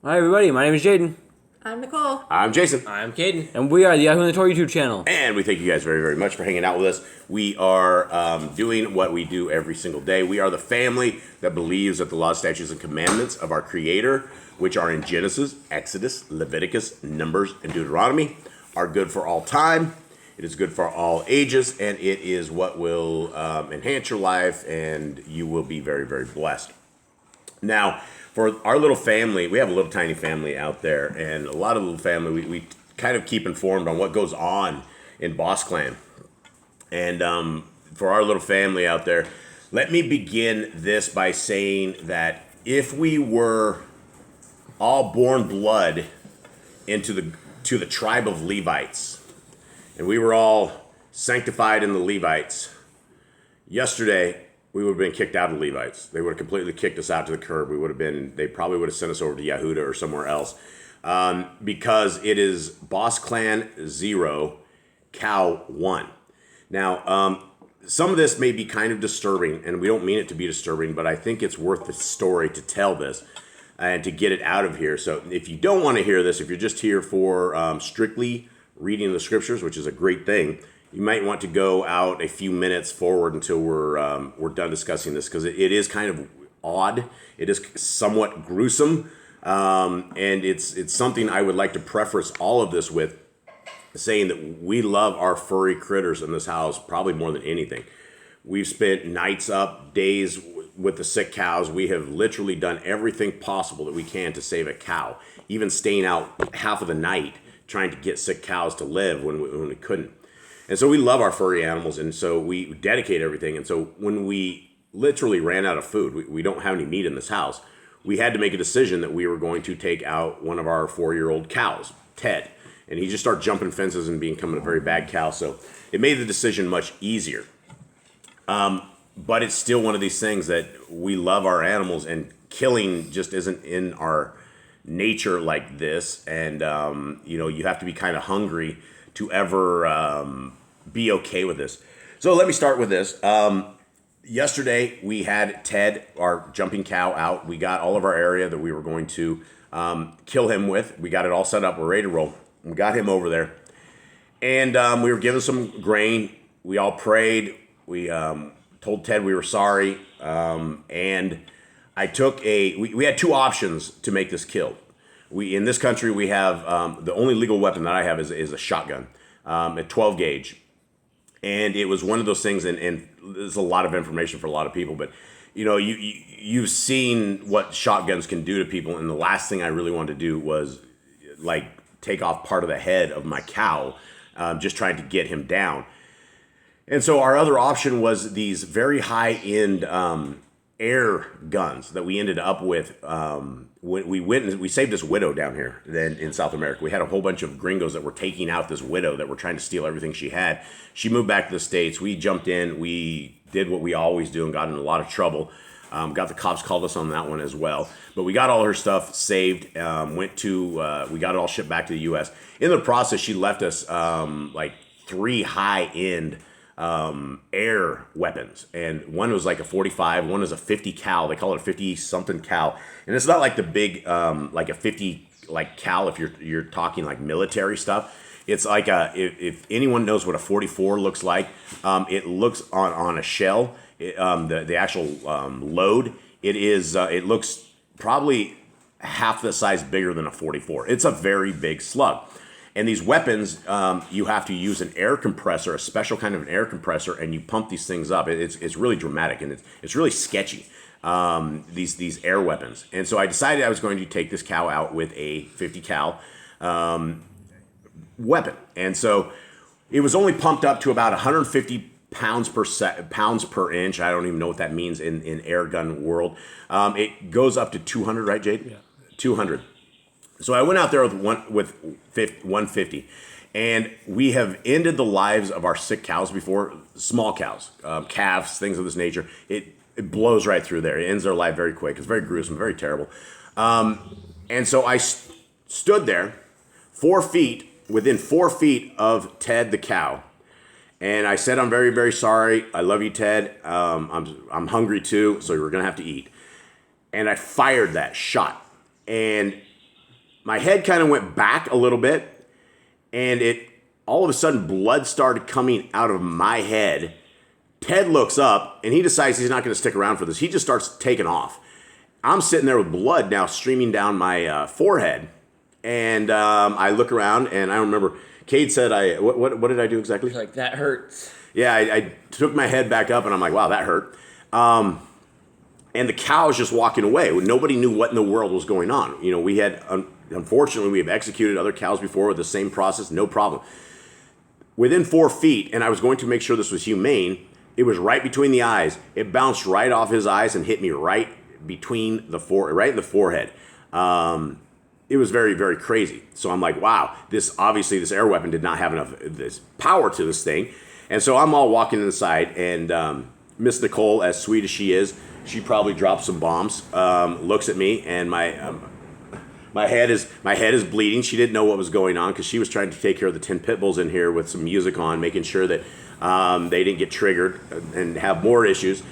Hi everybody, my name is Jaden. I'm Nicole. I'm Jason. I'm Caden. And we are the Yahoo and the Torah YouTube channel. And we thank you guys very, very much for hanging out with us. We are doing what we do every single day. We are the family that believes that the laws, statutes, and commandments of our Creator, which are in Genesis, Exodus, Leviticus, Numbers, and Deuteronomy, are good for all time. It is good for all ages, and it is what will enhance your life, and you will be very, very blessed. Now, for our little family, we have a little tiny family out there, and a lot of little family, we kind of keep informed on what goes on in Boss Clan. And for our little family out there, let me begin this by saying that if we were all born blood to the tribe of Levites, and we were all sanctified in the Levites, yesterday we would have been kicked out of Levites. They would have completely kicked us out to the curb. They probably would have sent us over to Yahushua or somewhere else. Because it is Boss Clan 0, Cow 1. Now, some of this may be kind of disturbing, and we don't mean it to be disturbing, but I think it's worth the story to tell this and to get it out of here. So if you don't want to hear this, if you're just here for strictly reading the scriptures, which is a great thing, you might want to go out a few minutes forward until we're done discussing this, because it is kind of odd. It is somewhat gruesome, and it's something I would like to preface all of this with, saying that we love our furry critters in this house probably more than anything. We've spent nights up, days with the sick cows. We have literally done everything possible that we can to save a cow, even staying out half of the night trying to get sick cows to live when we couldn't. And so we love our furry animals, and so we dedicate everything. And so when we literally ran out of food, we don't have any meat in this house, we had to make a decision that we were going to take out one of our 4-year-old cows, Ted. And he just started jumping fences and becoming a very bad cow. So it made the decision much easier. But it's still one of these things that we love our animals, and killing just isn't in our nature like this. And, you have to be kind of hungry to ever be okay with this. So let me start with this. Yesterday, we had Ted, our jumping cow, out. We got all of our area that we were going to kill him with. We got it all set up. We're ready to roll. We got him over there. And we were given some grain. We all prayed. We told Ted we were sorry. And I took we had two options to make this kill. In this country, we have the only legal weapon that I have is a shotgun, a 12 gauge. And it was one of those things, and there's a lot of information for a lot of people, but you've seen what shotguns can do to people, and the last thing I really wanted to do was take off part of the head of my cow, just trying to get him down. And so our other option was these very high-end air guns that we ended up with when we saved this widow down here then in South America. We had a whole bunch of gringos that were taking out this widow that were trying to steal everything she had. She moved back to the States. We jumped in. We did what we always do and got in a lot of trouble. Got the cops called us on that one as well. But we got all her stuff saved. We got it all shipped back to the U.S. In the process, she left us 3 high-end air weapons, and one was like a 45, one is a 50 cal. They call it a 50 something cal, and it's not like the big like a 50 cal if you're talking like military stuff. It's like if anyone knows what a 44 looks like, it looks on a shell. The actual load, it looks probably half the size bigger than a 44. It's a very big slug. And these weapons, you have to use an air compressor, a special kind of an air compressor, and you pump these things up. It's really dramatic, and it's really sketchy, these air weapons. And so I decided I was going to take this cow out with a 50 cal weapon. And so it was only pumped up to about 150 pounds per inch. I don't even know what that means in air gun world. It goes up to 200, right, Jade? Yeah. 200. So I went out there with 150, and we have ended the lives of our sick cows before, small cows, calves, things of this nature. It blows right through there. It ends their life very quick. It's very gruesome, very terrible. And so I stood there 4 feet, within 4 feet of Ted the cow, and I said, "I'm very, very sorry. I love you, Ted. I'm hungry too, so we're gonna have to eat." And I fired that shot, and my head kind of went back a little bit, and all of a sudden blood started coming out of my head. Ted looks up, and he decides he's not going to stick around for this. He just starts taking off. I'm sitting there with blood now streaming down my forehead, and I look around, and I don't remember. Cade said, what did I do exactly? Like, that hurts. Yeah, I took my head back up, and I'm like, wow, that hurt. And the cow was just walking away. Nobody knew what in the world was going on. We had, unfortunately, we have executed other cows before with the same process, no problem. Within 4 feet, and I was going to make sure this was humane, it was right between the eyes. It bounced right off his eyes and hit me right between right in the forehead. It was very, very crazy. So I'm like, wow, this air weapon did not have enough this power to this thing. And so I'm all walking inside, and Miss Nicole, as sweet as she is, she probably dropped some bombs. Looks at me, and my head is bleeding. She didn't know what was going on because she was trying to take care of the 10 pit bulls in here with some music on, making sure that they didn't get triggered and have more issues.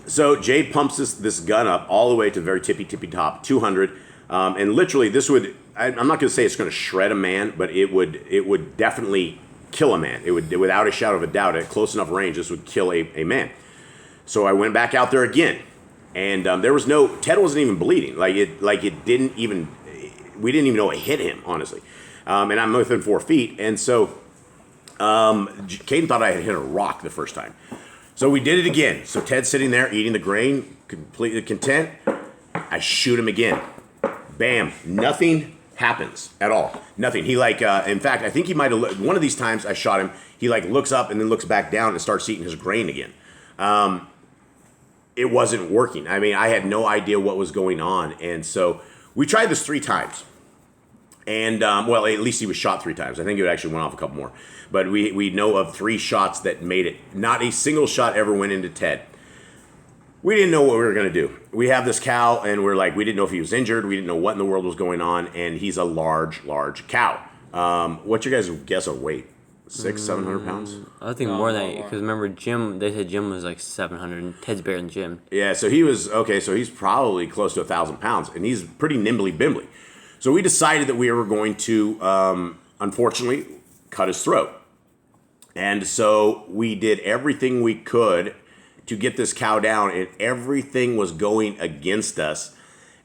So Jade pumps this gun up all the way to the very tippy top, 200, and literally this would. I'm not going to say it's going to shred a man, but it would definitely kill a man. It would, without a shadow of a doubt, at close enough range, this would kill a man. So I went back out there again, and Ted wasn't even bleeding. It didn't even, we didn't even know it hit him, honestly. And I'm within 4 feet, and so Caden thought I had hit a rock the first time. So we did it again. So Ted's sitting there eating the grain, completely content. I shoot him again. Bam. Nothing happens at all. Nothing. He in fact, I think he might have, one of these times I shot him, he looks up and then looks back down and starts eating his grain again. It wasn't working. I mean, I had no idea what was going on. And so we tried this 3 times. And, at least he was shot 3 times. I think it actually went off a couple more. But we know of 3 shots that made it. Not a single shot ever went into Ted. We didn't know what we were going to do. We have this cow, and we didn't know if he was injured. We didn't know what in the world was going on. And he's a large cow. What's your guys' guess of weight? 600-700 pounds? I think more than that, because remember Jim, they said Jim was 700, and Ted's bigger than Jim. Yeah, so he's probably close to 1,000 pounds, and he's pretty nimbly bimbly. So we decided that we were going to, unfortunately, cut his throat. And so we did everything we could to get this cow down, and everything was going against us.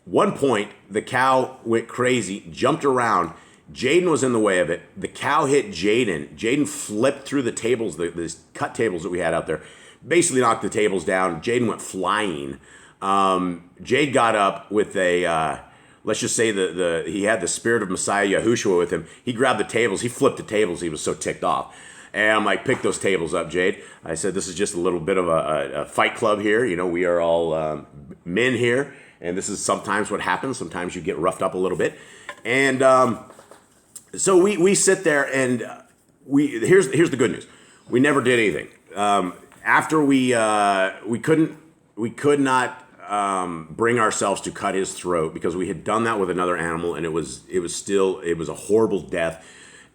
One point, the cow went crazy, jumped around. Jaden was in the way of it. The cow hit Jaden. Jaden flipped through the tables, the cut tables that we had out there, basically knocked the tables down. Jaden went flying. Jade got up with let's just say he had the spirit of Messiah Yahushua with him. He grabbed the tables. He flipped the tables. He was so ticked off. And I'm like, pick those tables up, Jade. I said, this is just a little bit of a fight club here. We are all men here. And this is sometimes what happens. Sometimes you get roughed up a little bit. And so we sit there, and here's the good news. We never did anything. After we could not bring ourselves to cut his throat because we had done that with another animal, and it was a horrible death.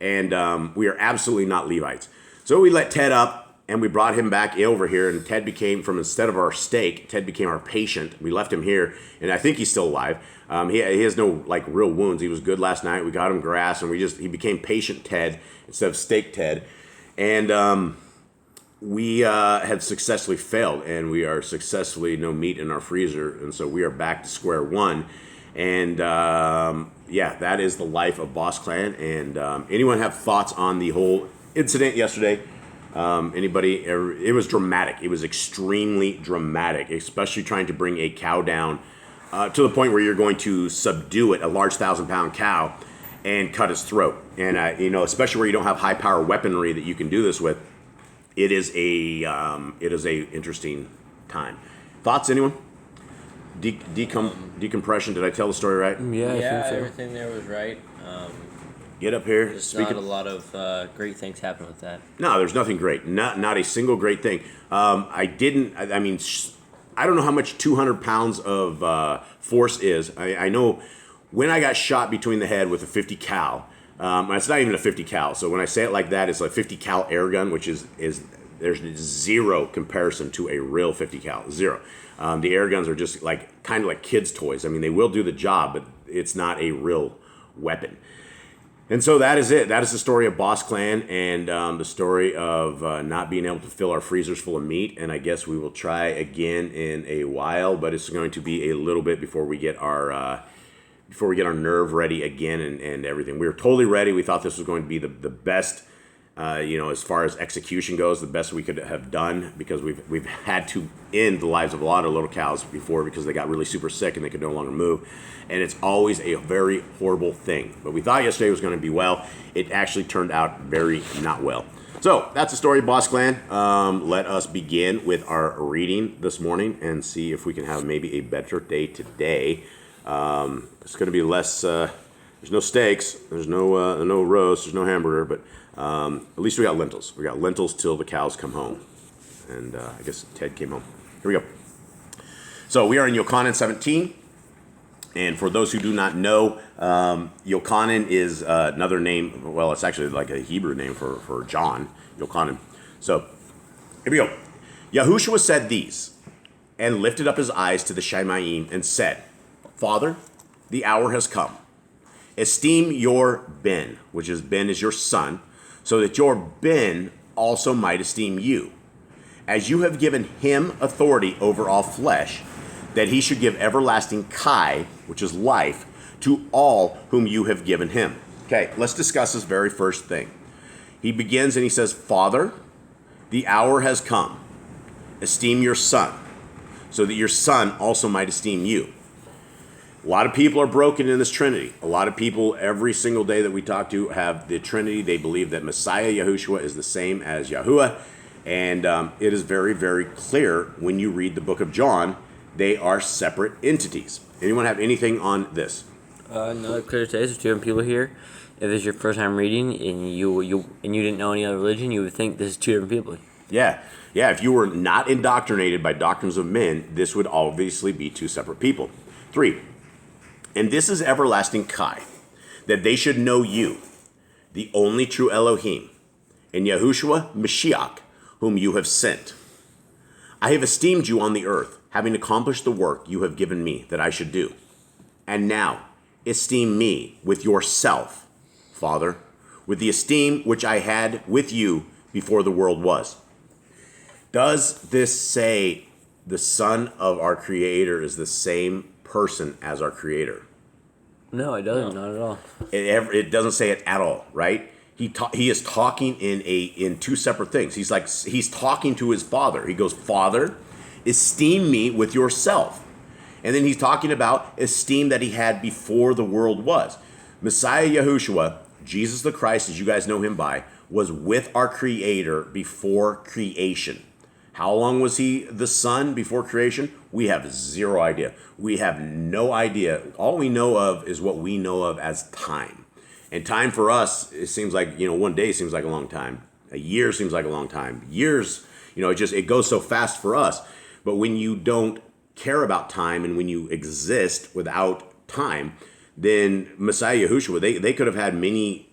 And we are absolutely not Levites. So we let Ted up, and we brought him back over here, and Ted became, instead of our steak, Ted became our patient. We left him here, and I think he's still alive. He has no real wounds. He was good last night. We got him grass, and he became patient Ted instead of steak Ted. And we have successfully failed, and we are successfully no meat in our freezer, and so we are back to square one. And that is the life of Boss Clan. And anyone have thoughts on the whole incident yesterday? Anybody? It was dramatic. It was extremely dramatic, especially trying to bring a cow down to the point where you're going to subdue it, a large 1,000-pound cow, and cut his throat. And especially where you don't have high-power weaponry that you can do this with, it is a interesting time. Thoughts, anyone? Decompression. Did I tell the story right? Yeah, I think so. Everything there was right. Get up here. There's not a lot of great things happen with that. No, there's nothing great. Not a single great thing. I don't know how much 200 pounds of force is. I know when I got shot between the head with a 50 cal. It's not even a 50 cal. So when I say it like that, it's a 50 cal air gun, which is there's zero comparison to a real 50 cal. Zero. The air guns are just kind of like kids' toys. I mean, they will do the job, but it's not a real weapon. And so that is it. That is the story of Boss Clan and the story of not being able to fill our freezers full of meat. And I guess we will try again in a while, but it's going to be a little bit before we get our nerve ready again and everything. We were totally ready. We thought this was going to be the best, as far as execution goes, the best we could have done, because we've had to end the lives of a lot of little cows before because they got really super sick and they could no longer move. And it's always a very horrible thing. But we thought yesterday was going to be well. It actually turned out very not well. So that's the story of Boss Clan. Let us begin with our reading this morning and see if we can have maybe a better day today. It's going to be less. There's no steaks. There's no roast. There's no hamburger. But at least we got lentils. We got lentils till the cows come home. And I guess Ted came home. Here we go. So we are in Yochanan 17. And for those who do not know, Yochanan is another name. Well, it's actually like a Hebrew name for John, Yochanan. So here we go. Yahushua said these, and lifted up his eyes to the Shemaim, and said, Father, the hour has come. Esteem your Ben, which is Ben is your son, so that your Ben also might esteem you. As you have given him authority over all flesh, that he should give everlasting Kai, which is life, to all whom you have given him. Okay, let's discuss this very first thing. He begins and he says, Father, the hour has come. Esteem your son, so that your son also might esteem you. A lot of people are broken in this Trinity. A lot of people, every single day that we talk to, have the Trinity. They believe that Messiah, Yahushua, is the same as Yahuwah. And it is very, very clear when you read the book of John, they are separate entities. Anyone have anything on this? No, clear today. There's two different people here. If it's your first time reading and you didn't know any other religion, you would think this is two different people. Yeah. If you were not indoctrinated by doctrines of men, this would obviously be two separate people. 3. And this is everlasting Kai, that they should know you, the only true Elohim, and Yahushua Mashiach, whom you have sent. I have esteemed you on the earth, having accomplished the work you have given me that I should do. And now, esteem me with yourself, Father, with the esteem which I had with you before the world was. Does this say the Son of our Creator is the same person as our Creator? No, it doesn't. Not at all. It doesn't say it at all, right? He is talking in two separate things. He's talking to his Father. He goes, Father, esteem me with yourself. And then he's talking about esteem that he had before the world was. Messiah Yahushua, Jesus the Christ, as you guys know him by, was with our Creator before creation. How long was he the Son before creation? We have zero idea. We have no idea. All we know of is what we know of as time. And time for us, it seems like, one day seems like a long time. A year seems like a long time. Years, it goes so fast for us. But when you don't care about time and when you exist without time, then Messiah Yahushua, they could have had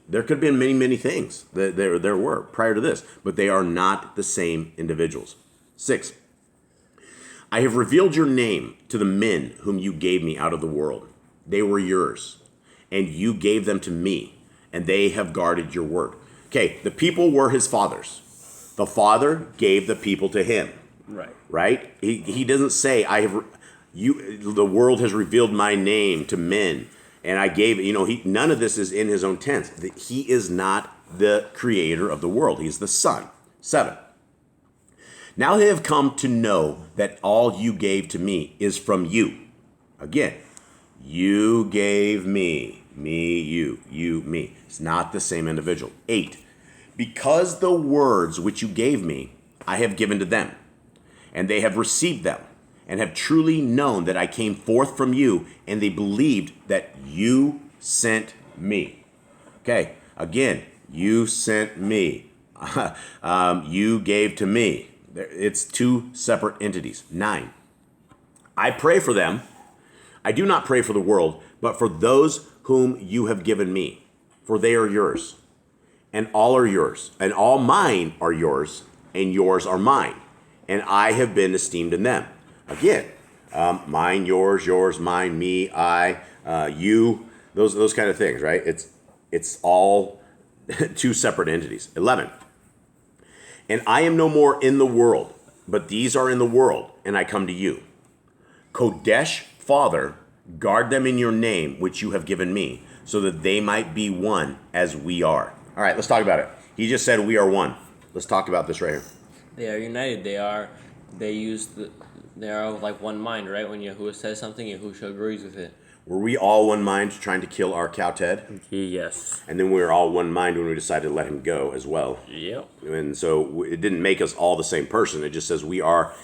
there could have been many things that there were prior to this, but they are not the same individuals. 6, I have revealed your name to the men whom you gave me out of the world. They were yours, and you gave them to me, and they have guarded your word. Okay, the people were his fathers. The Father gave the people to him. Right? He doesn't say, the world has revealed my name to men, and I gave it. None of this is in his own tense. He is not the creator of the world. He's the Son. 7. Now they have come to know that all you gave to me is from you. Again, you gave me, you, me. It's not the same individual. 8. Because the words which you gave me, I have given to them, and they have received them, and have truly known that I came forth from you, and they believed that you sent me. Okay, again, you sent me. You gave to me. It's two separate entities. 9. I pray for them. I do not pray for the world, but for those whom you have given me, for they are yours, and all are yours, and all mine are yours, and yours are mine, and I have been esteemed in them. Again, mine, yours, mine, me, I, you. those kind of things, right? It's all two separate entities. 11. And I am no more in the world, but these are in the world, and I come to you. Kodesh, Father, guard them in your name, which you have given me, so that they might be one as we are. All right, let's talk about it. He just said we are one. Let's talk about this right here. They are united. They are like one mind, right? When Yahuwah says something, Yahushua agrees with it. Were we all one mind trying to kill our cow Ted? Yes. And then we were all one mind when we decided to let him go as well. Yep. And so it didn't make us all the same person. It just says we were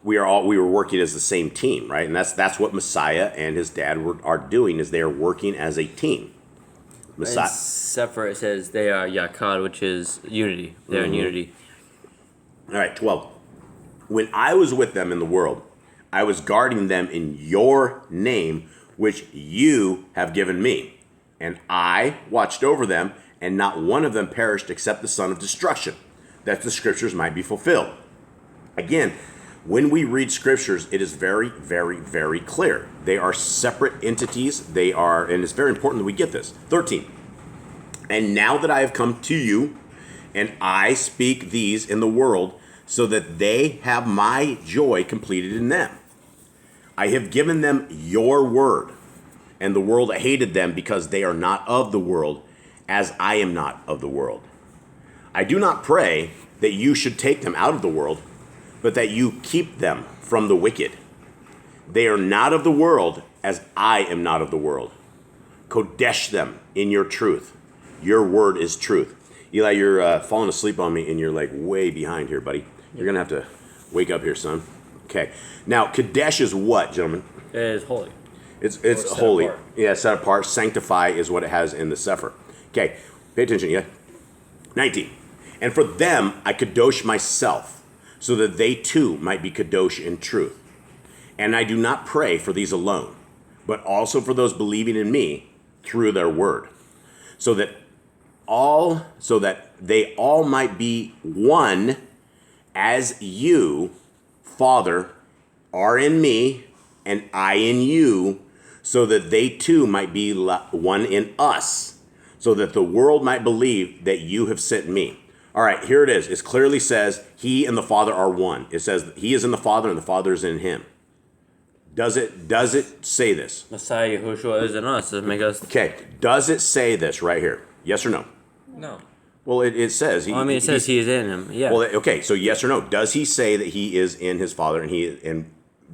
working as the same team, right? And that's what Messiah and his dad are doing, is they are working as a team. Messiah. Separate, it says they are Yakad, which is unity. They're in unity. All right, 12. When I was with them in the world, I was guarding them in your name, which you have given me. And I watched over them, and not one of them perished except the son of destruction, that the scriptures might be fulfilled. Again, when we read scriptures, it is very, very, very clear. They are separate entities. And it's very important that we get this. 13. And now that I have come to you, and I speak these in the world, so that they have my joy completed in them. I have given them your word, and the world hated them because they are not of the world, as I am not of the world. I do not pray that you should take them out of the world, but that you keep them from the wicked. They are not of the world, as I am not of the world. Kodesh them in your truth. Your word is truth. Eli, you're falling asleep on me, and you're like way behind here, buddy. You're going to have to wake up here, son. Okay. Now, Kadesh is what, gentlemen? It is holy. It's holy. Yeah, set apart. Sanctify is what it has in the Sefer. Okay. Pay attention, yeah? 19. And for them, I kadosh myself, so that they too might be kadosh in truth. And I do not pray for these alone, but also for those believing in me through their word, so that they all might be one, as you, Father, are in me, and I in you, so that they too might be one in us, so that the world might believe that you have sent me. All right, here it is. It clearly says he and the Father are one. It says he is in the Father and the Father is in him. Does it say this? Messiah Yahushua is in us. Does it make us... Okay, does it say this right here? Yes or no? No. Well, it says. it says he is in him. Yeah. Well, okay, so yes or no? Does he say that he is in his Father and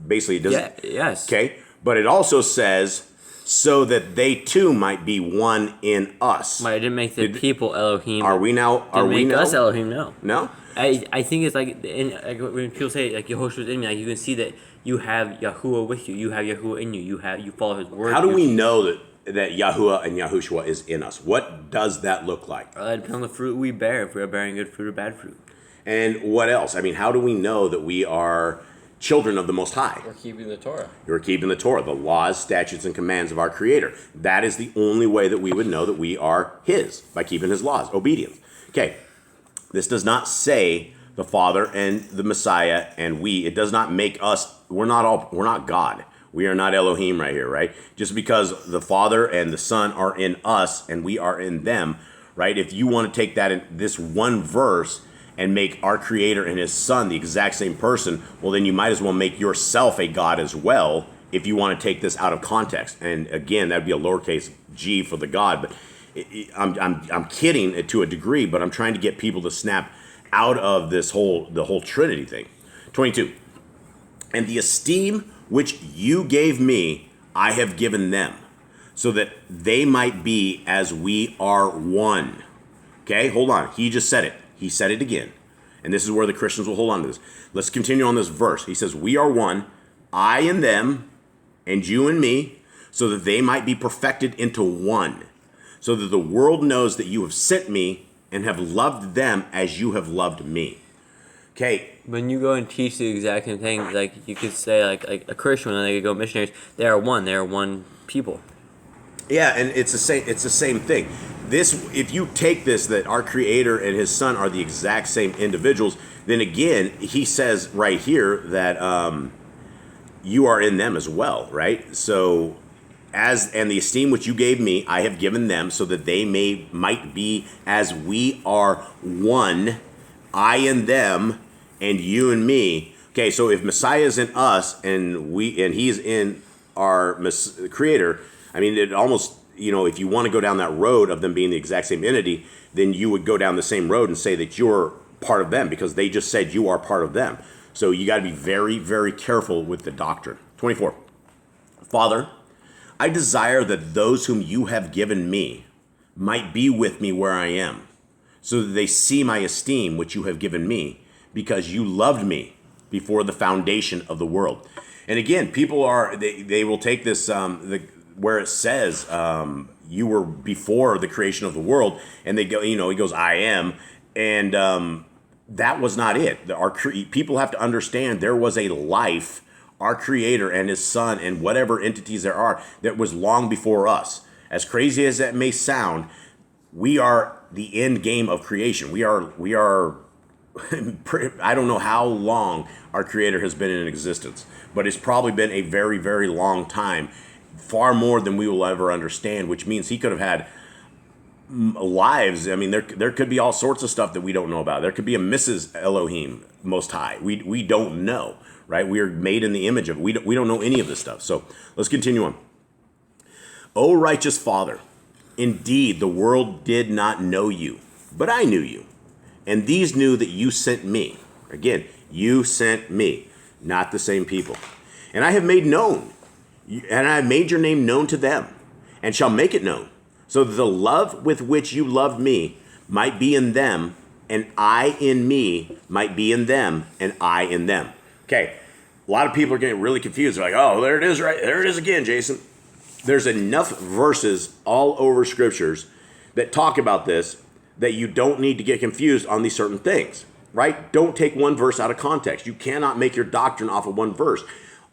basically it doesn't? Yeah, yes. Okay, but it also says so that they too might be one in us. But it didn't make the people Elohim. Are we now? Us Elohim? No. No. I think it's like when people say like Yahushua's in me, like you can see that you have Yahuwah with you. You have Yahuwah in you. You follow his word. How do we know that Yahuwah and Yahushua is in us? What does that look like? It depends on the fruit we bear, if we are bearing good fruit or bad fruit. And what else? I mean, how do we know that we are children of the Most High? We're keeping the Torah. You're keeping the Torah, the laws, statutes, and commands of our Creator. That is the only way that we would know that we are His, by keeping His laws, obedience. Okay, this does not say the Father and the Messiah and we. It does not make us. We're not God. We are not Elohim right here, right? Just because the Father and the Son are in us and we are in them, right? If you want to take that in this one verse and make our Creator and His Son the exact same person, well, then you might as well make yourself a God as well if you want to take this out of context. And again, that'd be a lowercase g for the God. But I'm kidding to a degree, but I'm trying to get people to snap out of the whole Trinity thing. 22. And the esteem which you gave me, I have given them, so that they might be as we are one. Okay, hold on. He just said it. He said it again. And this is where the Christians will hold on to this. Let's continue on this verse. He says, we are one, I and them, and you and me, so that they might be perfected into one, so that the world knows that you have sent me and have loved them as you have loved me. Okay. When you go and teach the exact same thing, like you could say, like a Christian, when they go missionaries, they are one people. Yeah, and it's the same thing. This, if you take this, that our Creator and His Son are the exact same individuals, then again, He says right here that you are in them as well, right? So and the esteem which you gave me, I have given them, so that they might be as we are one, I in them, and you and me. Okay, so if Messiah is in us, and he's in our Creator, I mean, it almost, if you want to go down that road of them being the exact same entity, then you would go down the same road and say that you're part of them, because they just said you are part of them. So you got to be very, very careful with the doctrine. 24. Father, I desire that those whom you have given me might be with me where I am, so that they see my esteem which you have given me, because you loved me before the foundation of the world. And again, people they will take this where it says you were before the creation of the world, and they go, he goes, I am, and that was not it. People have to understand there was a life, our Creator and His Son and whatever entities there are, that was long before us. As crazy as that may sound, we are the end game of creation. We are. I don't know how long our Creator has been in existence, but it's probably been a very, very long time, far more than we will ever understand. Which means He could have had lives. I mean, there could be all sorts of stuff that we don't know about. There could be a Mrs. Elohim Most High. We don't know. Right? We are made in the image of it. We don't know any of this stuff. So let's continue on. O righteous Father, indeed the world did not know you, but I knew you. And these knew that you sent me. Again, you sent me, not the same people. And I have made your name known to them, and shall make it known, so that the love with which you loved me might be in them, and I in me might be in them, and I in them. Okay, a lot of people are getting really confused. They're like, oh, there it is, right? There it is again, Jason. There's enough verses all over scriptures that talk about this that you don't need to get confused on these certain things, right? Don't take one verse out of context. You cannot make your doctrine off of one verse.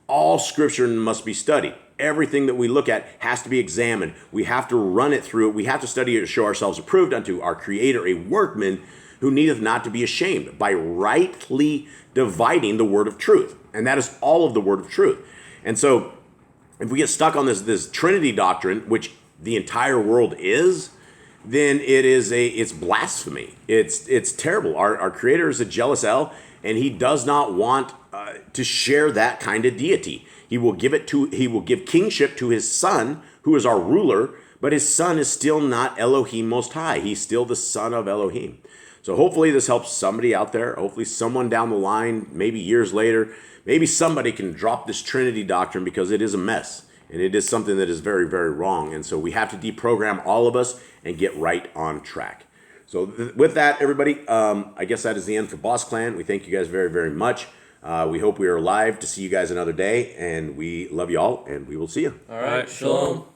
All scripture must be studied. Everything that we look at has to be examined. We have to run it through. We have to study it to show ourselves approved unto our Creator, a workman who needeth not to be ashamed, by rightly dividing the word of truth. And that is all of the word of truth. And so if we get stuck on this Trinity doctrine, which the entire world is, then it's blasphemy. It's terrible. Our Creator is a jealous El, and He does not want to share that kind of deity. He will give kingship to His Son, who is our ruler, but His Son is still not Elohim Most High. He's still the Son of Elohim. So hopefully this helps somebody out there. Hopefully someone down the line, maybe years later, maybe somebody can drop this Trinity doctrine, because it is a mess. And it is something that is very, very wrong. And so we have to deprogram all of us and get right on track. So with that, everybody, I guess that is the end for Boss Clan. We thank you guys very, very much. We hope we are alive to see you guys another day. And we love you all, and we will see you. All right, shalom.